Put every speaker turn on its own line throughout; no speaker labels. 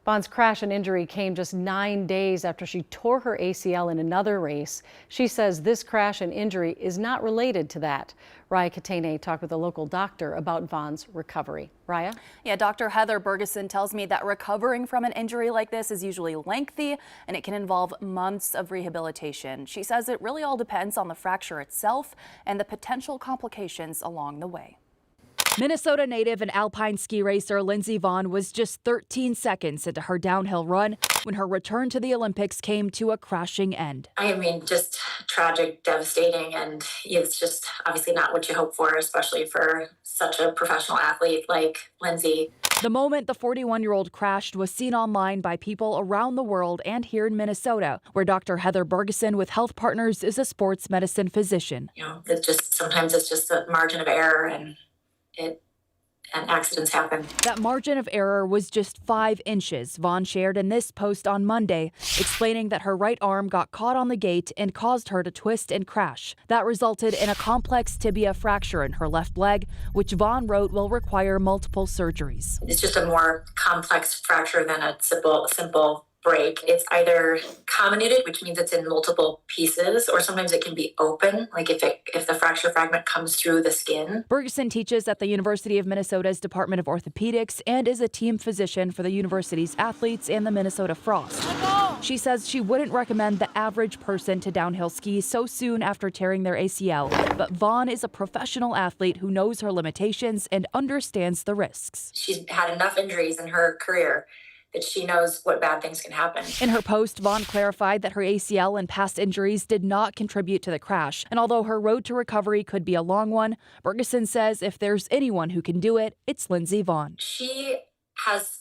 Vaughn's crash and injury came just 9 days after she tore her ACL in another race. She says this crash and injury is not related to that. Raya Katene talked with a local doctor about Vaughn's recovery. Raya?
Yeah, Dr. Heather Bergeson tells me that recovering from an injury like this is usually lengthy and it can involve months of rehabilitation. She says it really all depends on the fracture itself and the potential complications along the way.
Minnesota native and alpine ski racer Lindsey Vonn was just 13 seconds into her downhill run when her return to the Olympics came to a crashing end.
I mean, just tragic, devastating, and it's just obviously not what you hope for, especially for such a professional athlete like Lindsey.
The moment the 41-year-old crashed was seen online by people around the world and here in Minnesota, where Dr. Heather Bergeson with Health Partners is a sports medicine physician.
You know, sometimes it's just a margin of error and accidents happen.
That margin of error was just 5 inches, Vonn shared in this post on Monday, explaining that her right arm got caught on the gate and caused her to twist and crash. That resulted in a complex tibia fracture in her left leg, which Vonn wrote will require multiple surgeries.
It's just a more complex fracture than a simple break. It's either comminuted, which means it's in multiple pieces, or sometimes it can be open, like if the fracture fragment comes through the skin.
Bergeson teaches at the University of Minnesota's Department of Orthopedics and is a team physician for the university's athletes and the Minnesota Frost. She says she wouldn't recommend the average person to downhill ski so soon after tearing their ACL, but Vonn is a professional athlete who knows her limitations and understands the risks.
She's had enough injuries in her career that she knows what bad things can happen.
In her post, Vonn clarified that her ACL and past injuries did not contribute to the crash. And although her road to recovery could be a long one, Bergeson says if there's anyone who can do it, it's Lindsey Vonn.
She has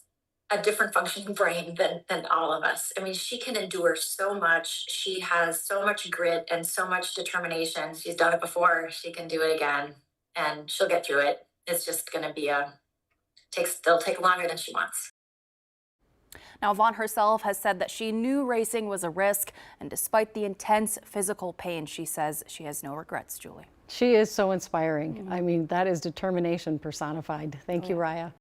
a different functioning brain than all of us. I mean, she can endure so much. She has so much grit and so much determination. She's done it before. She can do it again, and she'll get through it. It's just going to be it'll take longer than she wants.
Now, Vonn herself has said that she knew racing was a risk, and despite the intense physical pain, she says she has no regrets, Julie.
She is so inspiring. I mean, that is determination personified. Thank you, Raya.